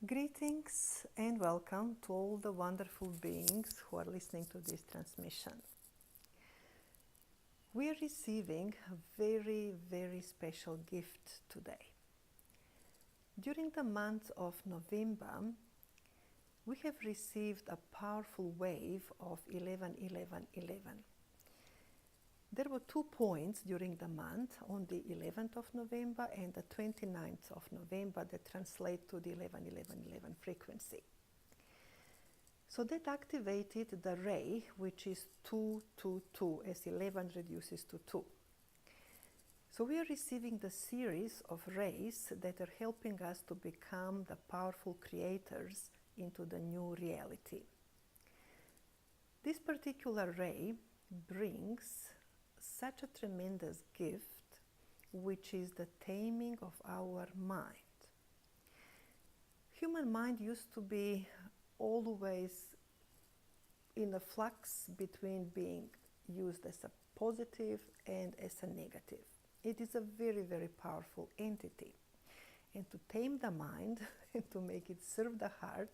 Greetings and welcome to all the wonderful beings who are listening to this transmission. We are receiving a very, very special gift today. During the month of November, we have received a powerful wave of 11-11-11. There were 2 points during the month on the 11th of November and the 29th of November that translate to the 11-11-11 frequency. So that activated the ray, which is 2-2-2, as 11 reduces to 2. So we are receiving the series of rays that are helping us to become the powerful creators into the new reality. This particular ray brings such a tremendous gift, which is the taming of our mind. Human mind used to be always in a flux between being used as a positive and as a negative. It is a very, very powerful entity. And to tame the mind and to make it serve the heart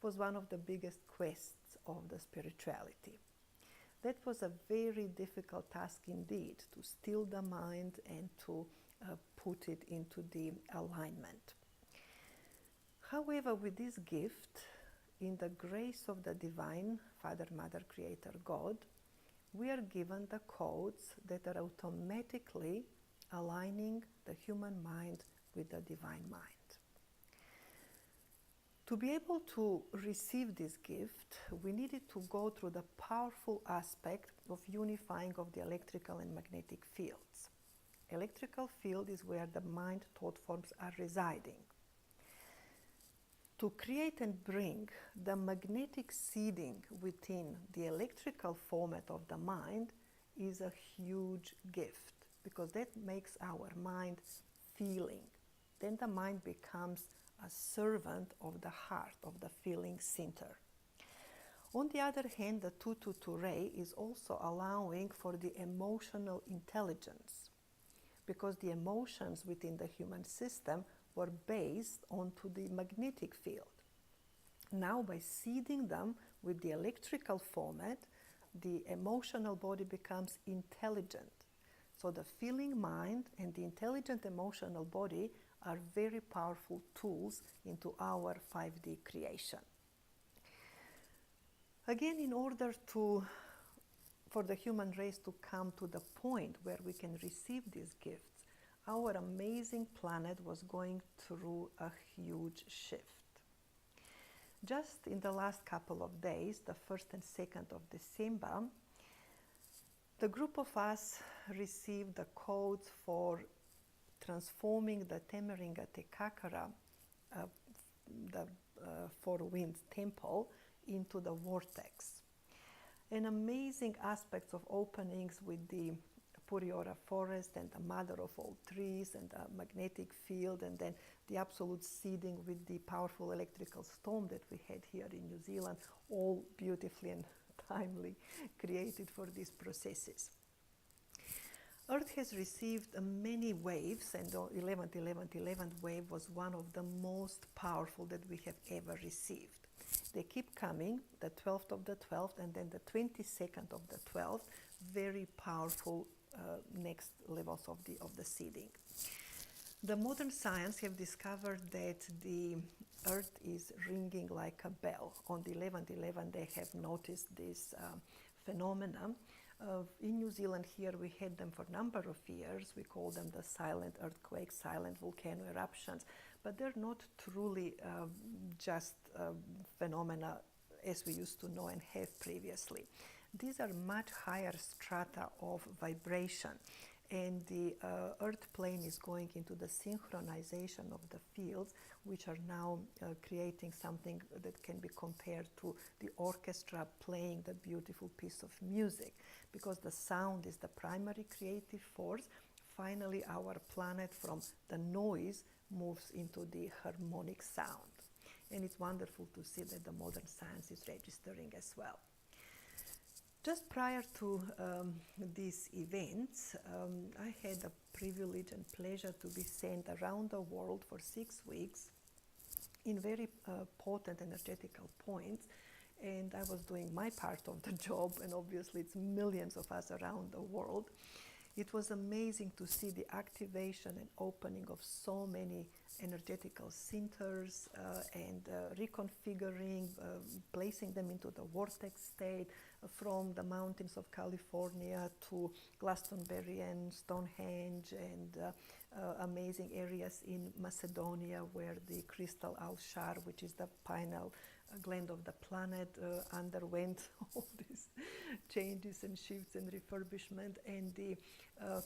was one of the biggest quests of the spirituality. That was a very difficult task indeed, to still the mind and to put it into the alignment. However, with this gift, in the grace of the Divine Father, Mother, Creator, God, we are given the codes that are automatically aligning the human mind with the Divine mind. To be able to receive this gift, we needed to go through the powerful aspect of unifying of the electrical and magnetic fields. Electrical field is where the mind thought forms are residing. To create and bring the magnetic seeding within the electrical format of the mind is a huge gift, because that makes our mind feeling. Then the mind becomes a servant of the heart, of the feeling center. On the other hand, the 222 ray is also allowing for the emotional intelligence, because the emotions within the human system were based onto the magnetic field. Now, by seeding them with the electrical format, the emotional body becomes intelligent. So the feeling mind and the intelligent emotional body are very powerful tools into our 5D creation. Again, in order for the human race to come to the point where we can receive these gifts, our amazing planet was going through a huge shift. Just in the last couple of days, the 1st and 2nd of December, the group of us received the codes for transforming the Temeringa Tekakara, the Four Winds Temple, into the vortex. An amazing aspects of openings with the Puriora forest and the mother of all trees and the magnetic field, and then the absolute seeding with the powerful electrical storm that we had here in New Zealand, all beautifully and timely created for these processes. Earth has received many waves, and the 11-11-11 wave was one of the most powerful that we have ever received. They keep coming, the 12th of the 12th and then the 22nd of the 12th, very powerful next levels of the seeding. The modern science have discovered that the Earth is ringing like a bell. On the 11-11 they have noticed this phenomenon. In New Zealand here we had them for a number of years. We call them the silent earthquakes, silent volcano eruptions, but they're not truly just phenomena as we used to know and have previously. These are much higher strata of vibration, and the earth plane is going into the synchronization of the fields, which are now creating something that can be compared to the orchestra playing the beautiful piece of music, because the sound is the primary creative force. Finally, our planet from the noise moves into the harmonic sound, and it's wonderful to see that the modern science is registering as well. Just prior to these events, I had the privilege and pleasure to be sent around the world for 6 weeks in very potent energetical points. And I was doing my part of the job, and obviously it's millions of us around the world. It was amazing to see the activation and opening of so many energetical centers and reconfiguring, placing them into the vortex state from the mountains of California to Glastonbury and Stonehenge and amazing areas in Macedonia where the crystal Al-Shar, which is the pineal gland of the planet, underwent all these changes and shifts and refurbishment, and the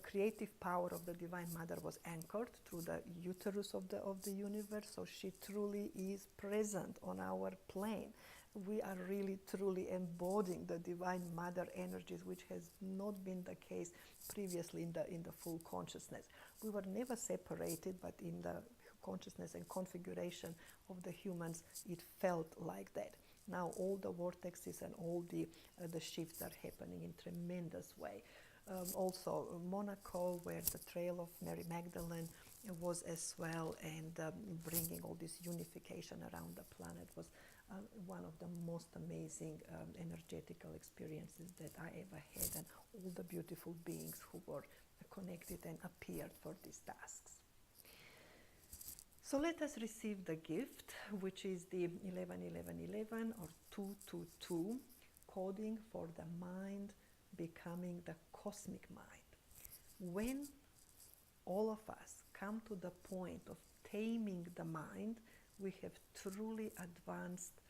creative power of the Divine Mother was anchored through the uterus of the universe. So she truly is present on our plane. We are really truly embodying the Divine Mother energies, which has not been the case previously in the full consciousness. We were never separated, but in the consciousness and configuration of the humans, it felt like that. Now all the vortexes and all the shifts are happening in tremendous way. Also Monaco, where the Trail of Mary Magdalene was as well, and bringing all this unification around the planet was one of the most amazing energetical experiences that I ever had, and all the beautiful beings who were connected and appeared for these tasks. So let us receive the gift, which is the 111111 or 222, coding for the mind becoming the cosmic mind. When all of us come to the point of taming the mind, we have truly advanced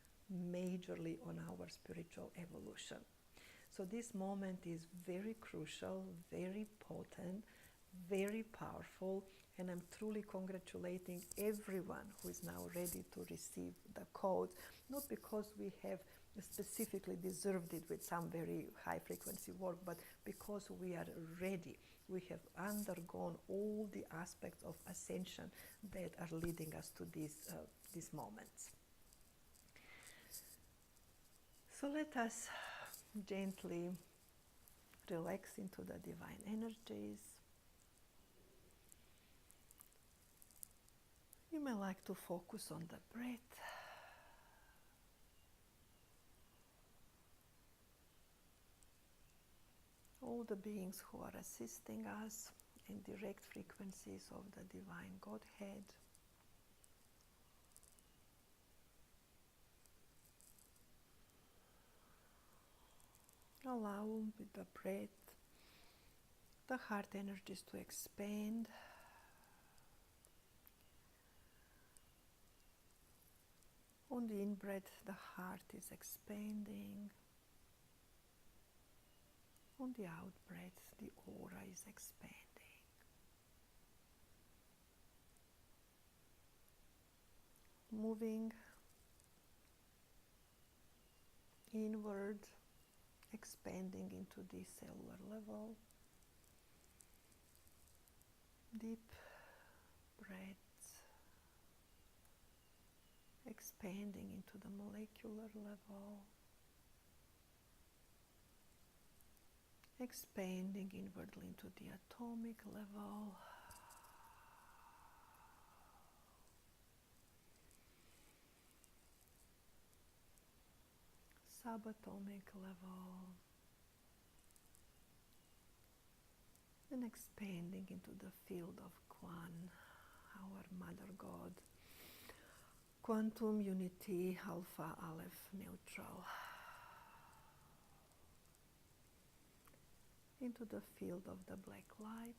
majorly on our spiritual evolution. So this moment is very crucial, very potent, very powerful, and I'm truly congratulating everyone who is now ready to receive the codes, not because we have specifically deserved it with some very high frequency work, but because we are ready. We have undergone all the aspects of ascension that are leading us to these moments. So let us gently relax into the divine energies. You may like to focus on the breath. All the beings who are assisting us in direct frequencies of the Divine Godhead. Allow with the breath the heart energies to expand. On the in-breath, the heart is expanding. On the out-breath, the aura is expanding. Moving inward, expanding into the cellular level. Deep breaths, expanding into the molecular level. Expanding inwardly into the atomic level. Subatomic level. And expanding into the field of Quan, our Mother God. Quantum unity, Alpha, Aleph, neutral. Into the field of the black light,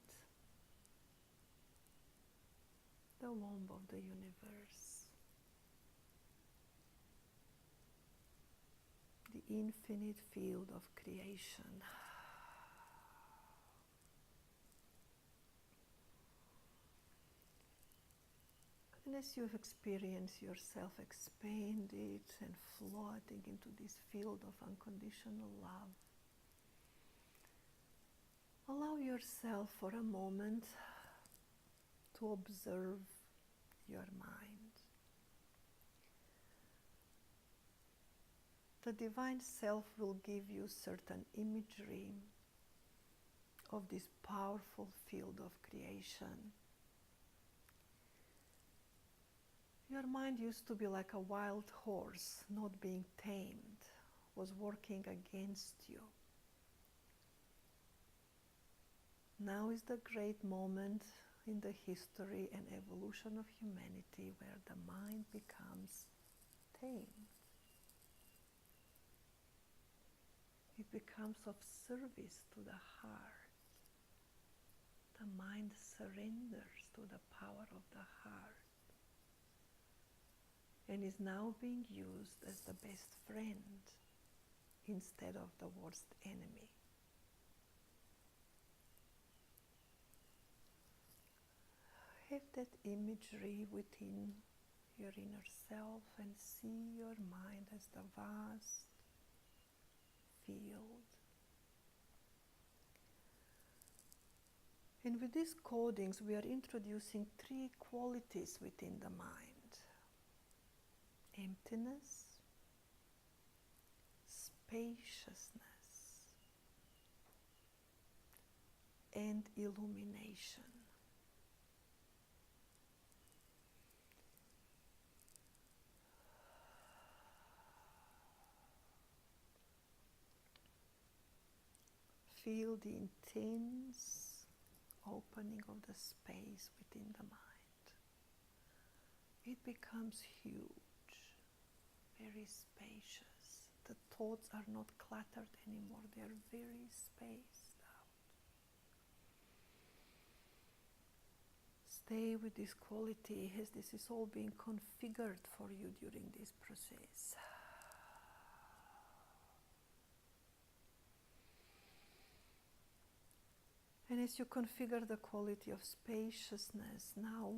the womb of the universe, the infinite field of creation. And as you experience yourself expanded and floating into this field of unconditional love, allow yourself for a moment to observe your mind. The Divine Self will give you certain imagery of this powerful field of creation. Your mind used to be like a wild horse, not being tamed, was working against you. Now is the great moment in the history and evolution of humanity where the mind becomes tamed. It becomes of service to the heart. The mind surrenders to the power of the heart and is now being used as the best friend instead of the worst enemy. Have that imagery within your inner self and see your mind as the vast field. And with these codings, we are introducing 3 qualities within the mind: emptiness, spaciousness, and illumination. Feel the intense opening of the space within the mind. It becomes huge, very spacious. The thoughts are not cluttered anymore, they are very spaced out. Stay with this quality as this is all being configured for you during this process. And as you configure the quality of spaciousness, now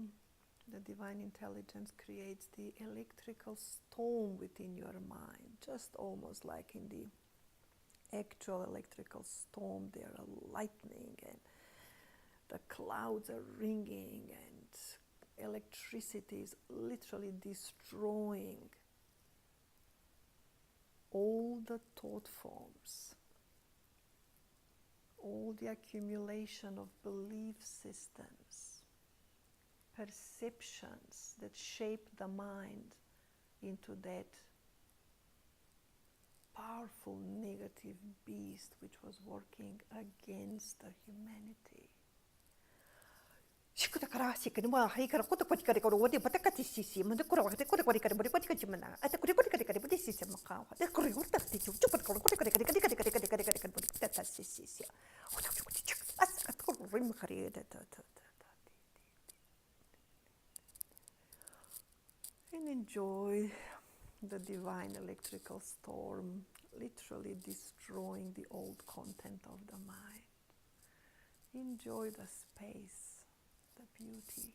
the divine intelligence creates the electrical storm within your mind, just almost like in the actual electrical storm. There are lightning and the clouds are ringing and electricity is literally destroying all the thought forms, all the accumulation of belief systems, perceptions that shape the mind into that powerful negative beast which was working against the humanity. And enjoy the divine electrical storm, literally destroying the old content of the mind. Enjoy the space, the beauty.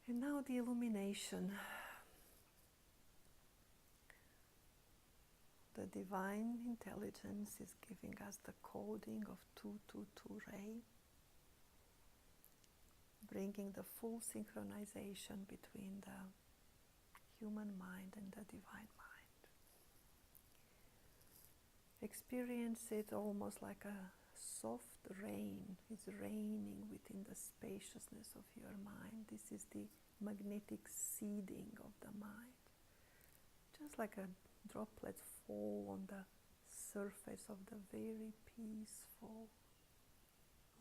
And now the illumination. The divine intelligence is giving us the coding of 222 ray, bringing the full synchronization between the human mind and the divine mind. Experience it almost like a soft rain is raining within the spaciousness of your mind. This is the magnetic seeding of the mind. Just like a droplet fall on the surface of the very peaceful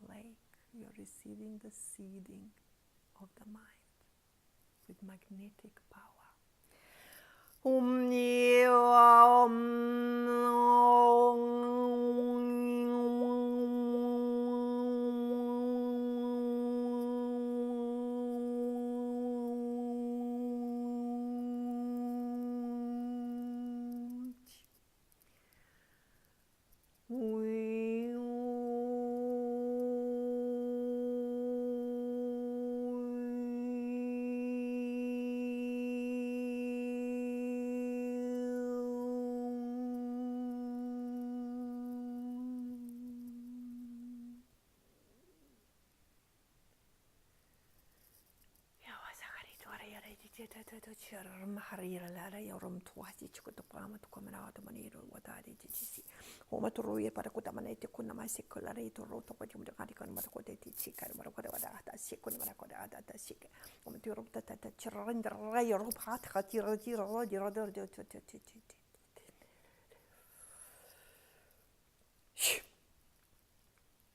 lake. You are receiving the seeding of the mind with magnetic power.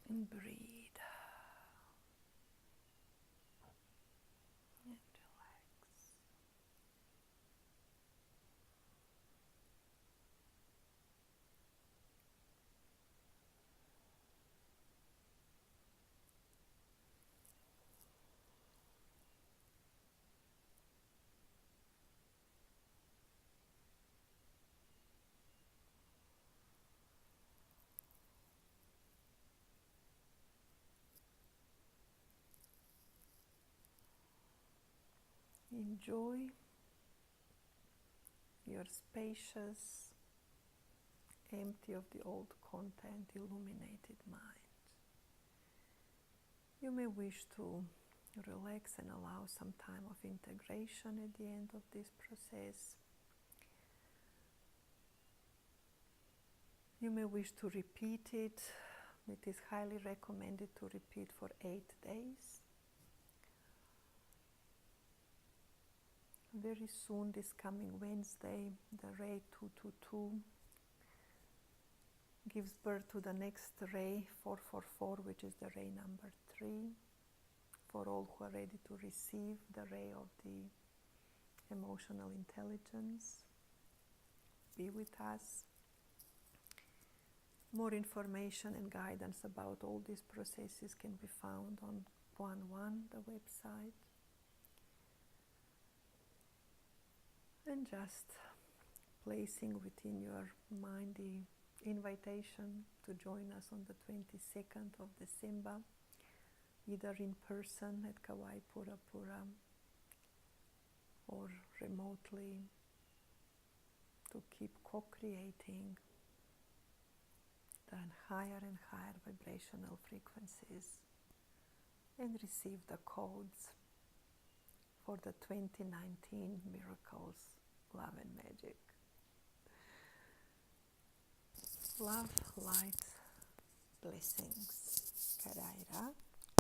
And breathe. And relax. Enjoy your spacious, empty of the old content, illuminated mind. You may wish to relax and allow some time of integration at the end of this process. You may wish to repeat it. It is highly recommended to repeat for 8 days. Very soon, this coming Wednesday, the ray 222 gives birth to the next ray 444, which is the ray number 3, for all who are ready to receive the ray of the emotional intelligence. Be with us. More information and guidance about all these processes can be found on One, the website. And just placing within your mind the invitation to join us on the 22nd of December, either in person at Kauai Purapura or remotely, to keep co-creating the higher and higher vibrational frequencies and receive the codes for the 2019 Miracles, Love and Magic. Love, light, blessings. Karaira.